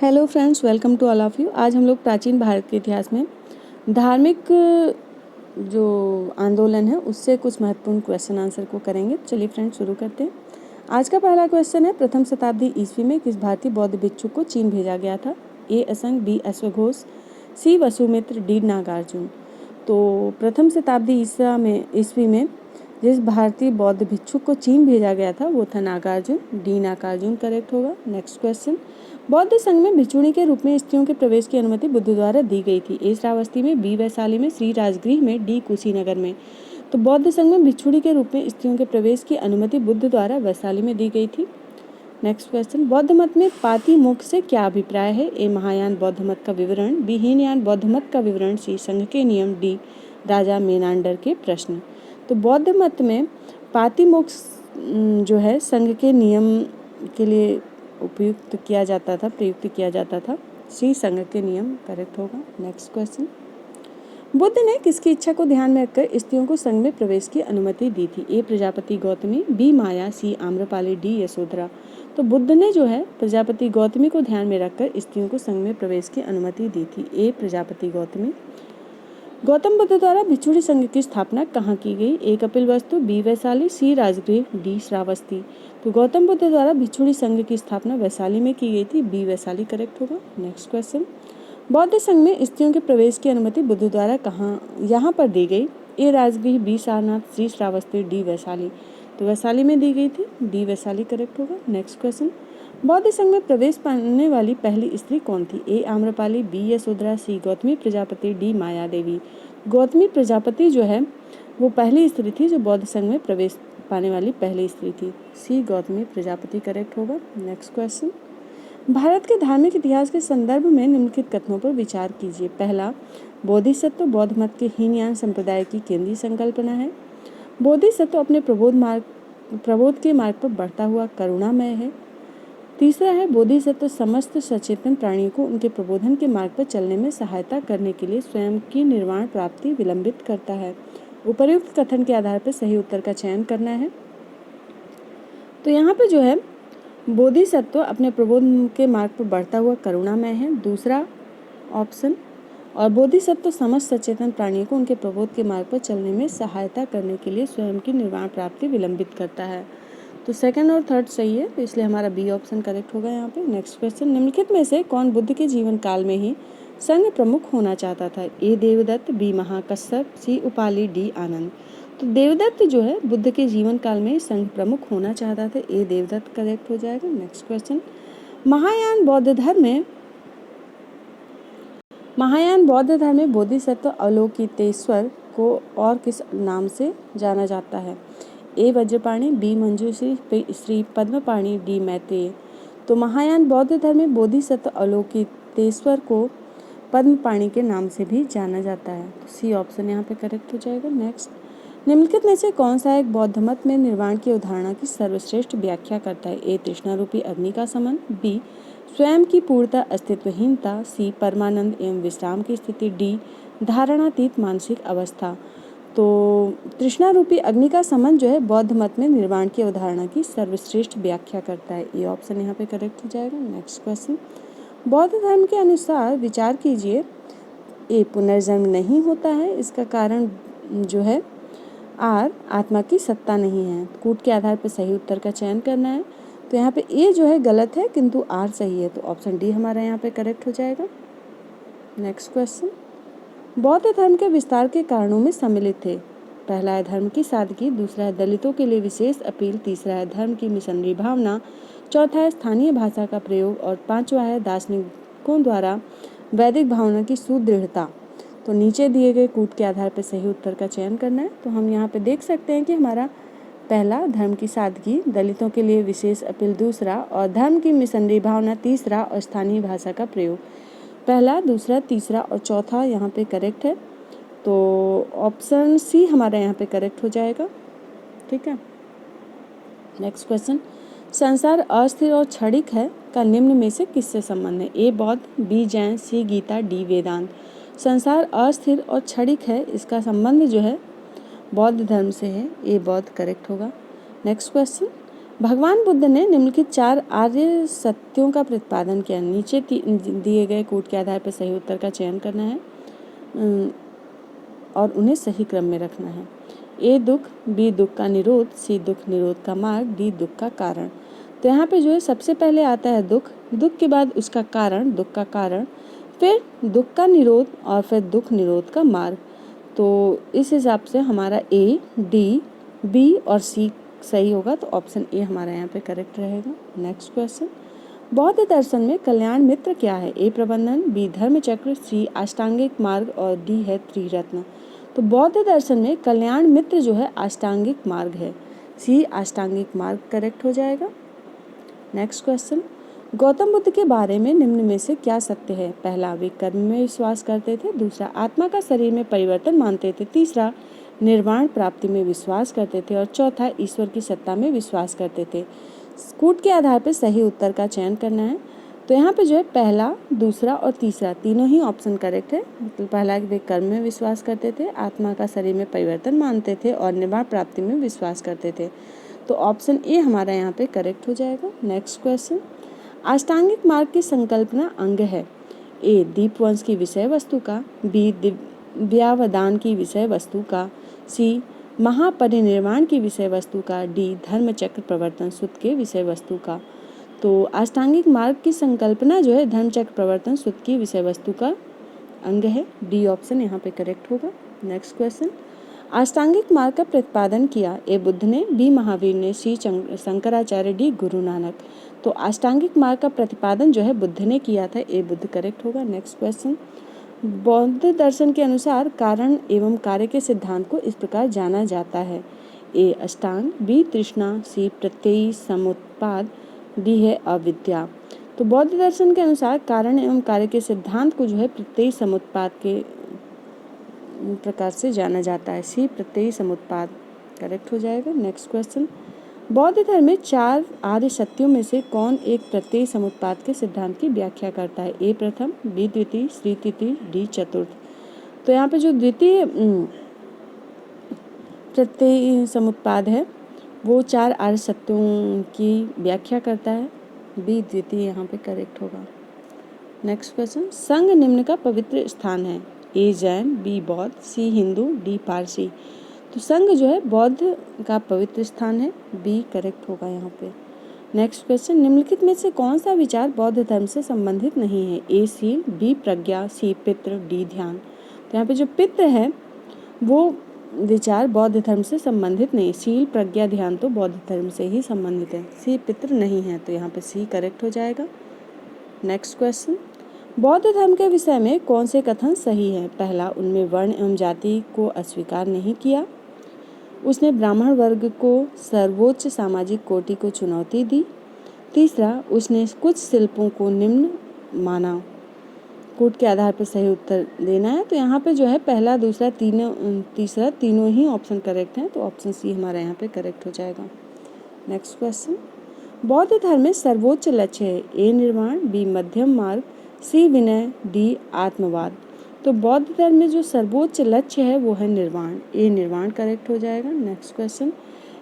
Hello friends, welcome to all of you. आज हम लोग प्राचीन भारत के इतिहास में धार्मिक जो आंदोलन है उससे कुछ महत्वपूर्ण क्वेश्चन आंसर को करेंगे। चलिए फ्रेंड्स शुरू करते हैं। आज का पहला क्वेश्चन है, प्रथम शताब्दी ईस्वी में किस भारतीय बौद्ध भिक्षु को चीन भेजा गया था? ए असंग, बी अश्वघोष, सी वसुमित्र, डी नागार्जुन। तो प्रथम शताब्दी ईस्वी में जिस भारतीय बौद्ध भिक्षु को चीन भेजा गया था वो था नागार्जुन। डी नागार्जुन करेक्ट होगा। नेक्स्ट क्वेश्चन, बौद्ध संघ में भिक्षुणी के रूप में स्त्रियों के प्रवेश की अनुमति बुद्ध द्वारा दी गई थी? ए श्रावस्ती में, बी वैशाली में, सी राजगृह में, डी कुशीनगर में। तो बौद्ध संघ में भिक्षुणी के रूप में स्त्रियों के प्रवेश की अनुमति बुद्ध द्वारा वैशाली में दी गई थी। नेक्स्ट क्वेश्चन, बौद्ध मत में पाति मोक्ष से क्या अभिप्राय है? ए महायान बौद्ध मत का विवरण, बी हीनयान बौद्ध मत का विवरण, सी संघ के नियम, डी राजा मेनांडर के प्रश्न। तो बौद्ध मत में पाति मोक्ष जो है संघ के नियम के लिए प्रयुक्त किया जाता था। सी संघ के नियम करेक्ट होगा। नेक्स्ट क्वेश्चन, बुद्ध ने किसकी इच्छा को ध्यान में रखकर स्त्रियों को संघ में प्रवेश की अनुमति दी थी? ए प्रजापति गौतमी, बी माया, सी आम्रपाली, डी यशोधरा। तो बुद्ध ने जो है प्रजापति गौतमी को ध्यान में रखकर स्त्रियों को संघ में प्रवेश की अनुमति दी थी। ए प्रजापति गौतमी। गौतम बुद्ध द्वारा भिक्षुणी संघ की स्थापना कहाँ की गई? ए कपिलवस्तु, बी वैशाली, सी राजगृह, डी श्रावस्ती। तो गौतम बुद्ध द्वारा भिक्षुणी संघ की स्थापना वैशाली में की गई थी। बी वैशाली करेक्ट होगा। नेक्स्ट क्वेश्चन, बौद्ध संघ में स्त्रियों के प्रवेश की अनुमति बुद्ध द्वारा यहाँ पर दी गई? ए राजगृह, बी सारनाथ, सी श्रावस्ती, डी वैशाली। तो वैशाली में दी गई थी। डी वैशाली करेक्ट होगा। नेक्स्ट क्वेश्चन, बौद्ध संघ में प्रवेश पाने वाली पहली स्त्री कौन थी? ए आम्रपाली, बी यशोधरा, सी गौतमी प्रजापति, डी माया देवी। गौतमी प्रजापति जो है वो पहली स्त्री थी जो बौद्ध संघ में प्रवेश पाने वाली पहली स्त्री थी। सी गौतमी प्रजापति करेक्ट होगा। नेक्स्ट क्वेश्चन, भारत के धार्मिक इतिहास के संदर्भ में निम्नलिखित कथनों पर विचार कीजिए। पहला, बोधिसत्व बौद्ध मत के हीनयान संप्रदाय की केंद्रीय संकल्पना है। बोधिसत्व अपने प्रबोध के मार्ग पर बढ़ता हुआ करुणामय है। तीसरा है, बोधिसत्व समस्त सचेतन प्राणियों को उनके प्रबोधन के मार्ग पर चलने में सहायता करने के लिए स्वयं की निर्वाण प्राप्ति विलंबित करता है। उपर्युक्त कथन के आधार पर सही उत्तर का चयन करना है। तो यहाँ पे जो है बोधिसत्व अपने प्रबोध के मार्ग पर बढ़ता हुआ करुणामय है, दूसरा ऑप्शन। और बोधिसत्व समस्त सचेतन प्राणियों को उनके प्रबोध के मार्ग पर चलने में सहायता करने के लिए स्वयं की निर्वाण प्राप्ति विलंबित करता है। तो सेकंड और थर्ड सही है, तो इसलिए हमारा बी ऑप्शन करेक्ट होगा यहाँ पे। नेक्स्ट क्वेश्चन, निम्नलिखित में से कौन बुद्ध के जीवन काल में ही संघ प्रमुख होना चाहता था? ए देवदत्त, बी महाकश्यप, सी उपाली, डी आनंद। तो देवदत्त जो है बुद्ध के जीवन काल में संघ प्रमुख होना चाहता था। ए देवदत्त करेक्ट हो जाएगा। नेक्स्ट क्वेश्चन, महायान बौद्ध धर्म में बोधिसत्व अवलोकितेश्वर को और किस नाम से जाना जाता है? ए वज्रपाणी, बी मंजूश्री, श्री पद्मपाणी, डी मैत्रेय। तो महायान बौद्ध धर्म में बोधिसत्व अवलोकितेश्वर को पद्मपाणी के नाम से भी जाना जाता है। तो सी ऑप्शन यहाँ पे करेक्ट हो जाएगा। नेक्स्ट, निम्नलिखित में से कौन सा एक बौद्ध मत में निर्वाण की अवधारणा की सर्वश्रेष्ठ व्याख्या करता है? ए तृष्णा रूपी अग्नि का समन, बी स्वयं की पूर्णता अस्तित्वहीनता, सी परमानंद एवं विश्राम की स्थिति, डी धारणातीत मानसिक अवस्था। तो तृष्णा रूपी अग्नि का समन जो है बौद्ध मत में निर्वाण की अवधारणा की सर्वश्रेष्ठ व्याख्या करता है। ये ऑप्शन यहाँ पे करेक्ट हो जाएगा। नेक्स्ट क्वेश्चन, बौद्ध धर्म के अनुसार विचार कीजिए। ए पुनर्जन्म नहीं होता है, इसका कारण जो है आर आत्मा की सत्ता नहीं है। कूट के आधार पर सही उत्तर का चयन करना है। तो यहाँ पे ए जो है गलत है किंतु आर सही है, तो ऑप्शन डी हमारा यहाँ पे करेक्ट हो जाएगा। नेक्स्ट क्वेश्चन, बौद्ध धर्म के विस्तार के कारणों में सम्मिलित थे। पहला है धर्म की सादगी, दूसरा है दलितों के लिए विशेष अपील, तीसरा है धर्म की मिशनरी भावना, चौथा है स्थानीय भाषा का प्रयोग और पांचवा है दार्शनिकों द्वारा वैदिक भावना की सुदृढ़ता। तो नीचे दिए गए कूट के आधार पर सही उत्तर का चयन करना है। तो हम यहाँ पे देख सकते हैं कि हमारा पहला धर्म की सादगी, दलितों के लिए विशेष अपील दूसरा, और धर्म की मिशनरी भावना तीसरा, और स्थानीय भाषा का प्रयोग पहला, दूसरा, तीसरा और चौथा यहाँ पे करेक्ट है। तो ऑप्शन सी हमारा यहाँ पे करेक्ट हो जाएगा। ठीक है। नेक्स्ट क्वेश्चन, संसार अस्थिर और क्षणिक है का निम्न में से किससे संबंध है? ए बौद्ध, बी जैन, सी गीता, डी वेदांत। संसार अस्थिर और क्षणिक है, इसका संबंध जो है बौद्ध धर्म से है। ए बौद्ध करेक्ट होगा। नेक्स्ट क्वेश्चन, भगवान बुद्ध ने निम्नलिखित 4 आर्य सत्यों का प्रतिपादन किया। नीचे दिए गए कोड के आधार पर सही उत्तर का चयन करना है और उन्हें सही क्रम में रखना है। ए दुख, बी दुख का निरोध, सी दुख निरोध का मार्ग, डी दुख का कारण। तो यहाँ पे जो है सबसे पहले आता है दुख, दुख के बाद उसका कारण, दुख का कारण, फिर दुख का निरोध और फिर दुख निरोध का मार्ग। तो इस हिसाब से हमारा ए, डी, बी और सी सही होगा, तो ऑप्शन ए हमारा यहाँ पे करेक्ट रहेगा। नेक्स्ट क्वेश्चन, बौद्ध दर्शन में कल्याण मित्र क्या है? ए प्रबंधन, बी धर्म चक्र, सी अष्टांगिक मार्ग और डी है त्रिरत्न। तो बौद्ध दर्शन में कल्याण मित्र जो है अष्टांगिक मार्ग है, सी अष्टांगिक मार्ग करेक्ट हो जाएगा। नेक्स्ट क्वेश्चन, गौतम बुद्ध के बारे में निम्न में से क्या सत्य है? पहला, वे कर्म में विश्वास करते थे। दूसरा, आत्मा का शरीर में परिवर्तन मानते थे। तीसरा, निर्वाण प्राप्ति में विश्वास करते थे और चौथा, ईश्वर की सत्ता में विश्वास करते थे। कूट के आधार पर सही उत्तर का चयन करना है। तो यहाँ पे जो है पहला, दूसरा और तीसरा तीनों ही ऑप्शन करेक्ट है। मतलब पहला, वे कर्म में विश्वास करते थे, आत्मा का शरीर में परिवर्तन मानते थे और निर्वाण प्राप्ति में विश्वास करते थे। तो ऑप्शन ए हमारा यहाँ पे करेक्ट हो जाएगा। नेक्स्ट क्वेश्चन, अष्टांगिक मार्ग की संकल्पना अंग है? ए दीपवंश की विषय वस्तु का, बी दिव्यावदान की विषय वस्तु का, सी महापरिनिर्वाण की विषय वस्तु का, डी धर्मचक्र प्रवर्तन सूत्र के विषय वस्तु का। तो अष्टांगिक मार्ग की संकल्पना जो है धर्मचक्र प्रवर्तन सूत्र की विषय वस्तु का अंग है, डी ऑप्शन यहाँ पे करेक्ट होगा। नेक्स्ट क्वेश्चन, अष्टांगिक मार्ग का प्रतिपादन किया? ए बुद्ध ने, बी महावीर ने, सी शंकराचार्य, डी गुरु नानक। तो अष्टांगिक मार्ग का प्रतिपादन जो है बुद्ध ने किया था, ए बुद्ध करेक्ट होगा। नेक्स्ट क्वेश्चन, बौद्ध दर्शन के अनुसार कारण एवं कार्य के सिद्धांत को इस प्रकार जाना जाता है? ए अष्टांग, बी तृष्णा, सी प्रत्ययी समुत्पाद, डी है अविद्या। तो बौद्ध दर्शन के अनुसार कारण एवं कार्य के सिद्धांत को जो है प्रत्ययी समुत्पाद के प्रकार से जाना जाता है, सी प्रत्ययी समुत्पाद करेक्ट हो जाएगा। नेक्स्ट क्वेश्चन, बौद्ध धर्म में 4 आर्य सत्यों में से कौन एक प्रत्ययी समुत्पाद के सिद्धांत की व्याख्या करता है? ए प्रथम, बी द्वितीय, सी तृतीय, डी चतुर्थ। तो यहाँ पे जो द्वितीय प्रत्ययी समुत्पाद है वो 4 आर्य सत्यों की व्याख्या करता है, बी द्वितीय यहाँ पे करेक्ट होगा। नेक्स्ट क्वेश्चन, संघ निम्न का पवित्र स्थान है? ए जैन, बी बौद्ध, सी हिंदू, डी पारसी। तो संघ जो है बौद्ध का पवित्र स्थान है, बी करेक्ट होगा यहाँ पे। नेक्स्ट क्वेश्चन, निम्नलिखित में से कौन सा विचार बौद्ध धर्म से संबंधित नहीं है? ए शील, बी प्रज्ञा, सी पितृ, डी ध्यान। तो यहाँ पे जो पितृ है वो विचार बौद्ध धर्म से संबंधित नहीं, शील प्रज्ञा ध्यान तो बौद्ध धर्म से ही संबंधित है, सी पितृ नहीं है, तो यहाँ पे सी करेक्ट हो जाएगा। नेक्स्ट क्वेश्चन, बौद्ध धर्म के विषय में कौन से कथन सही है? पहला, उनमें वर्ण एवं जाति को अस्वीकार नहीं किया, उसने ब्राह्मण वर्ग को सर्वोच्च सामाजिक कोटि को चुनौती दी। तीसरा, उसने कुछ शिल्पों को निम्न माना। कोट के आधार पर सही उत्तर देना है। तो यहाँ पे जो है पहला, दूसरा, तीसरा तीनों ही ऑप्शन करेक्ट हैं, तो ऑप्शन सी हमारा यहाँ पे करेक्ट हो जाएगा। नेक्स्ट क्वेश्चन, बौद्ध धर्म में सर्वोच्च लक्ष्य है? ए निर्वाण, बी मध्यम मार्ग, सी विनय, डी आत्मवाद। तो बौद्ध धर्म में जो सर्वोच्च लक्ष्य है वो है निर्वाण, ए निर्वाण करेक्ट हो जाएगा। नेक्स्ट क्वेश्चन,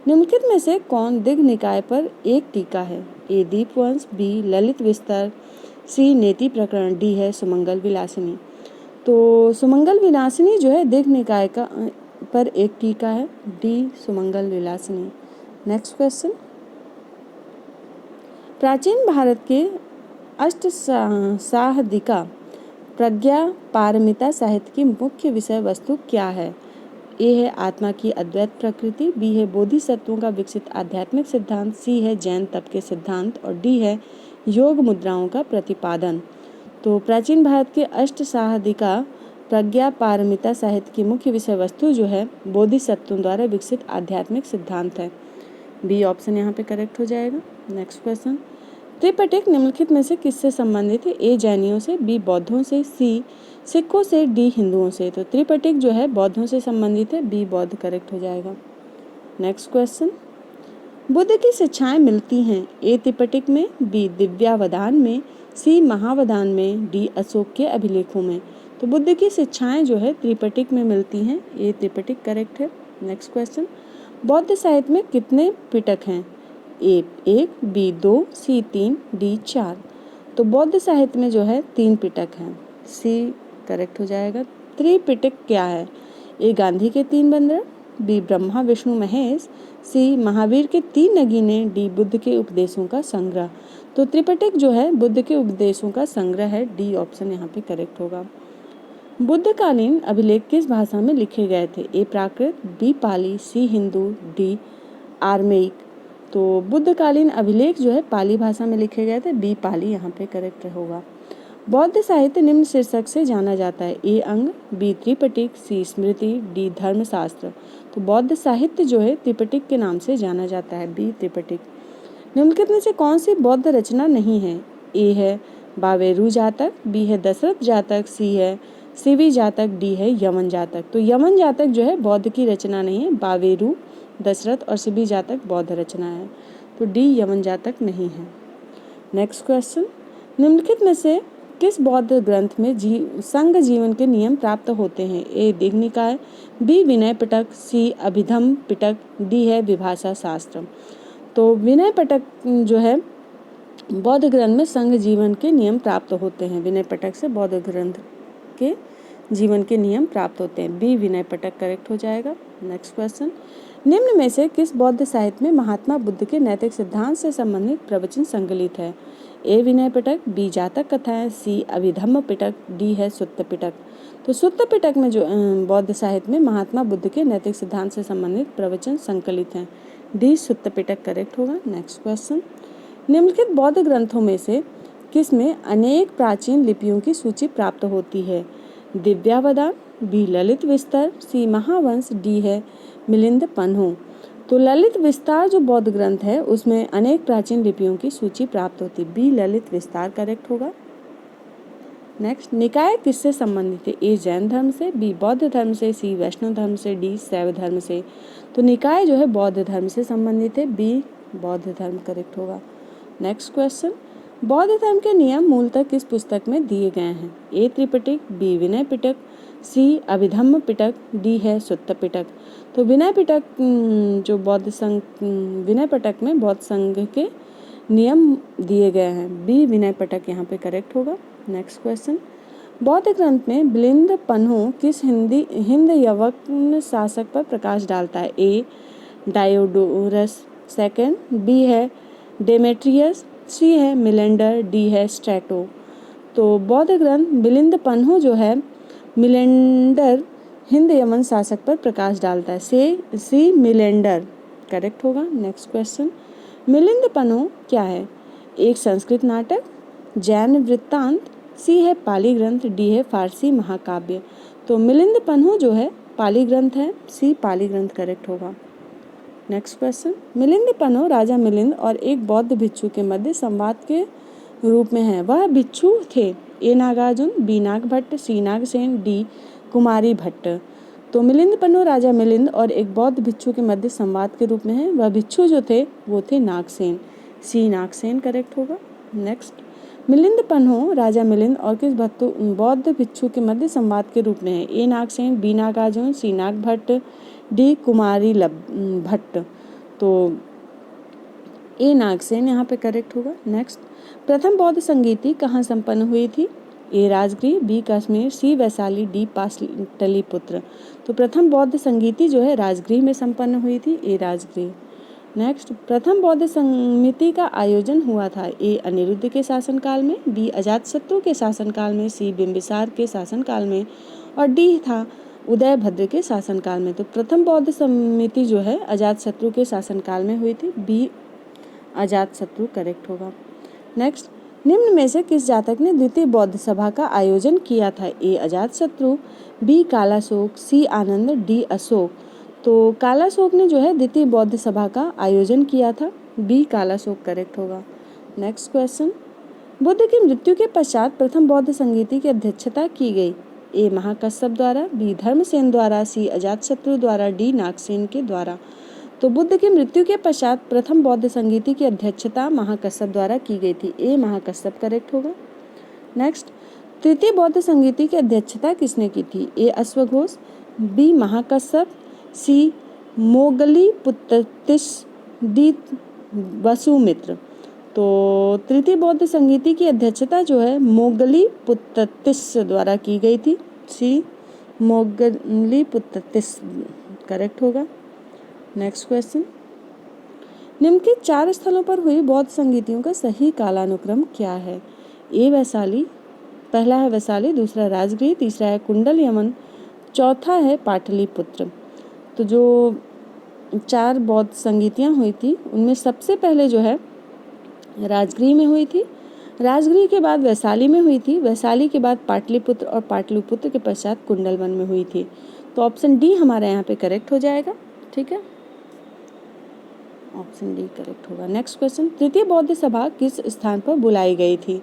निम्नलिखित में से कौन दिग्ग निकाय पर एक टीका है? ए दीपवंश, बी ललित विस्तार, सी नेति प्रकरण, डी है सुमंगल विलासिनी। तो सुमंगल विलासिनी जो है दिग्ग निकाय का पर एक टीका है, डी सुमंगल विलासिनी। नेक्स्ट क्वेश्चन, प्राचीन भारत के अष्टसाहधिका प्रज्ञा पारमिता साहित्य की मुख्य विषय वस्तु क्या है? ए है आत्मा की अद्वैत प्रकृति, बी है बोधिसत्वों का विकसित आध्यात्मिक सिद्धांत, सी है जैन तप के सिद्धांत और डी है योग मुद्राओं का प्रतिपादन। तो प्राचीन भारत के अष्टसाहधिका प्रज्ञा पारमिता साहित्य की मुख्य विषय वस्तु जो है बोधिसत्वों द्वारा विकसित आध्यात्मिक सिद्धांत है, बी ऑप्शन यहाँ पे करेक्ट हो जाएगा। नेक्स्ट क्वेश्चन, त्रिपिटक निम्नलिखित में से किससे संबंधित है? ए जैनियों से, बी बौद्धों से, सी सिखों से, डी हिंदुओं से। तो त्रिपिटक जो है बौद्धों से संबंधित है, बी बौद्ध करेक्ट हो जाएगा। नेक्स्ट क्वेश्चन, बुद्ध की शिक्षाएं मिलती हैं? ए त्रिपिटक में, बी दिव्यावदान में, सी महावदान में, डी अशोक के अभिलेखों में। तो बुद्ध की शिक्षाएं जो है त्रिपिटक में मिलती हैं, ए त्रिपिटक करेक्ट है। नेक्स्ट क्वेश्चन, बौद्ध साहित्य में कितने पिटक हैं? ए 1, बी 2, सी 3, डी 4। तो बौद्ध साहित्य में जो है 3 पिटक हैं, सी करेक्ट हो जाएगा। त्रिपिटक क्या है? ए गांधी के 3 बंदर, बी ब्रह्मा विष्णु महेश, सी महावीर के 3 नगीने, डी बुद्ध के उपदेशों का संग्रह। तो त्रिपिटक जो है बुद्ध के उपदेशों का संग्रह है, डी ऑप्शन यहाँ पे करेक्ट होगा। बुद्धकालीन अभिलेख किस भाषा में लिखे गए थे? ए प्राकृत, बी पाली, सी हिंदू, डी आर्मेइक। तो बुद्धकालीन अभिलेख जो है पाली भाषा में लिखे गए थे, बी पाली यहाँ पे करेक्ट होगा। बौद्ध साहित्य निम्न शीर्षक से जाना जाता है? ए अंग, बी त्रिपिटक, सी स्मृति, डी धर्मशास्त्र। तो बौद्ध साहित्य जो है त्रिपिटक के नाम से जाना जाता है, बी त्रिपिटक। निम्नलिखित में से कौन सी बौद्ध रचना नहीं है? ए है बावेरु जातक, बी है दशरथ जातक, सी है शिवी जातक, डी है यमन जातक। तो यमन जातक जो है बौद्ध की रचना नहीं है, बावेरु, दशरथ और शिवी जातक बौद्ध रचना है, तो डी यमन जातक नहीं है। नेक्स्ट क्वेश्चन, निम्नलिखित में से किस बौद्ध ग्रंथ में संघ जीवन के नियम प्राप्त होते हैं? ए दीघनिकाय, बी विनय पिटक, सी अभिधम्म पिटक, डी है विभाषा शास्त्र। तो विनय पिटक जो है बौद्ध ग्रंथ में संघ जीवन के नियम प्राप्त होते हैं, विनय पिटक से बौद्ध ग्रंथ के जीवन के नियम प्राप्त होते हैं, बी विनय पिटक करेक्ट हो जाएगा। नेक्स्ट क्वेश्चन, निम्न में से किस बौद्ध साहित्य में महात्मा बुद्ध के नैतिक सिद्धांत से संबंधित प्रवचन संकलित है? ए विनय पिटक, बी जातक कथाएं, सी अभिधम्म पिटक, डी है सुत्त पिटक। तो सुत्त पिटक में जो बौद्ध साहित्य में महात्मा बुद्ध के नैतिक सिद्धांत से संबंधित प्रवचन संकलित हैं, डी सुत्त पिटक करेक्ट होगा। नेक्स्ट क्वेश्चन, निम्नलिखित बौद्ध ग्रंथों में से किसमें अनेक प्राचीन लिपियों की सूची प्राप्त होती है? दिव्यावदान, बी ललित विस्तार, सी महावंश, डी है मिलिंद पन्हो। तो ललित विस्तार जो बौद्ध ग्रंथ है उसमें अनेक प्राचीन लिपियों की सूची प्राप्त होती है, बी ललित विस्तार करेक्ट होगा। नेक्स्ट, निकाय किससे संबंधित है? ए जैन धर्म से, बी बौद्ध धर्म से, सी वैष्णव धर्म से, डी शैव धर्म से। तो निकाय जो है बौद्ध धर्म से संबंधित है, बी बौद्ध धर्म करेक्ट होगा। नेक्स्ट क्वेश्चन, बौद्ध धर्म के नियम मूलतः किस पुस्तक में दिए गए हैं? ए त्रिपिटक, बी विनय पिटक, सी अभिधम्म पिटक, डी है सुत्त पिटक। तो विनय पिटक जो बौद्ध संघ विनय पिटक में बौद्ध संघ के नियम दिए गए हैं, बी विनय पिटक यहाँ पे करेक्ट होगा। नेक्स्ट क्वेश्चन, बौद्ध ग्रंथ में मिलिंद पन्हो किस हिंद यवन शासक पर प्रकाश डालता है? ए डायोडोरस सेकंड, बी है डेमेट्रियस, सी है मिलेंडर, डी है स्ट्रैटो। तो बौद्ध ग्रंथ मिलिंद पन्हो जो है मिलेंडर हिंद यमन शासक पर प्रकाश डालता है, सी मिलेंडर करेक्ट होगा। नेक्स्ट क्वेश्चन, मिलिंद पन्हो क्या है? एक संस्कृत नाटक, जैन वृत्तांत, सी है पाली ग्रंथ, डी है फारसी महाकाव्य। तो मिलिंद पन्हो जो है पाली ग्रंथ है, सी पाली ग्रंथ करेक्ट होगा। नेक्स्ट क्वेश्चन, मिलिंद पन्हो राजा मिलिंद और एक बौद्ध भिक्षु के मध्य संवाद के रूप में है, वह भिक्षु थे? ए नागार्जुन, बी नाग भट्ट, सी नागसेन, डी कुमारी भट्ट। तो मिलिंद पन्हो राजा मिलिंद और एक बौद्ध भिक्षु के मध्य संवाद के रूप में है, वह भिक्षु जो थे वो थे नागसेन, सी नागसेन करेक्ट होगा। नेक्स्ट, मिलिंद पन्हो राजा मिलिंद और किस बौद्ध भिक्षु के मध्य संवाद के रूप में है? ए नागसेन, बी नागार्जुन, सी नाग भट्ट, डी कुमारी भट्ट। तो ए नागसेन यहाँ पे करेक्ट होगा। नेक्स्ट, प्रथम बौद्ध संगीति कहाँ संपन्न हुई थी? ए राजगृह, बी कश्मीर, सी वैशाली, डी पाटलिपुत्र। तो प्रथम बौद्ध संगीति जो है राजगृह में संपन्न हुई थी, ए राजगृह। नेक्स्ट, प्रथम बौद्ध समिति का आयोजन हुआ था? ए अनिरुद्ध के शासनकाल में, बी अजातशत्रु के शासनकाल में, सी बिंबिसार के शासनकाल में और डी था उदयभद्र के शासनकाल में। तो प्रथम बौद्ध समिति जो है अजातशत्रु के शासनकाल में हुई थी, बी अजातशत्रु करेक्ट होगा। नेक्स्ट, निम्न में से किस जातक ने द्वितीय बौद्ध सभा का आयोजन किया था? ए अजातशत्रु, बी कालाशोक, सी आनंद, डी अशोक। तो कालाशोक ने जो है द्वितीय बौद्ध सभा का आयोजन किया था, बी कालाशोक करेक्ट होगा। नेक्स्ट क्वेश्चन, बुद्ध की मृत्यु के पश्चात प्रथम बौद्ध संगीति की अध्यक्षता की गई? ए महाकश्यप द्वारा, बी धर्मसेन द्वारा, सी अजातशत्रु द्वारा, डी नागसेन के द्वारा। तो बुद्ध की मृत्यु के पश्चात प्रथम बौद्ध संगीति की अध्यक्षता महाकश्यप द्वारा की गई थी, ए महाकश्यप करेक्ट होगा। नेक्स्ट, तृतीय बौद्ध संगीति की अध्यक्षता किसने की थी? ए अश्वघोष, बी महाकश्यप, सी मोगली पुत्तिस, डी वसुमित्र। तो तृतीय बौद्ध संगीति की अध्यक्षता जो है मोगलीपुत्ततिस द्वारा की गई थी। सी मोगलीपुत्ततिस करेक्ट होगा। नेक्स्ट क्वेश्चन, निम्न के 4 स्थलों पर हुई बौद्ध संगीतियों का सही कालानुक्रम क्या है? ए वैशाली, पहला है वैशाली, दूसरा राजगृह, तीसरा है कुंडल यमन, चौथा है पाटलिपुत्र। तो जो 4 बौद्ध संगीतियाँ हुई थी उनमें सबसे पहले जो है राजगृह में हुई थी, राजगृह के बाद वैशाली में हुई थी, वैशाली के बाद पाटलिपुत्र और पाटलिपुत्र के पश्चात कुंडलवन में हुई थी। तो ऑप्शन डी हमारे यहाँ पे करेक्ट हो जाएगा। ठीक है, ऑप्शन डी करेक्ट होगा। नेक्स्ट क्वेश्चन, तृतीय बौद्ध सभा किस स्थान पर बुलाई गई थी?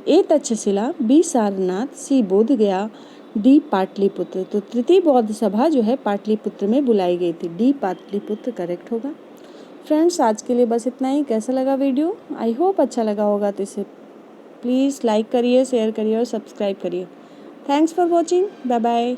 ए तक्षशिला, बी सारनाथ, सी बोधगया, डी पाटलिपुत्र। तो तृतीय बौद्ध सभा जो है पाटलिपुत्र में बुलाई गई थी। डी पाटलिपुत्र करेक्ट होगा। फ्रेंड्स, आज के लिए बस इतना ही। कैसा लगा वीडियो? आई होप अच्छा लगा होगा। तो इसे प्लीज़ लाइक करिए, शेयर करिए और सब्सक्राइब करिए। Thanks for watching. Bye bye.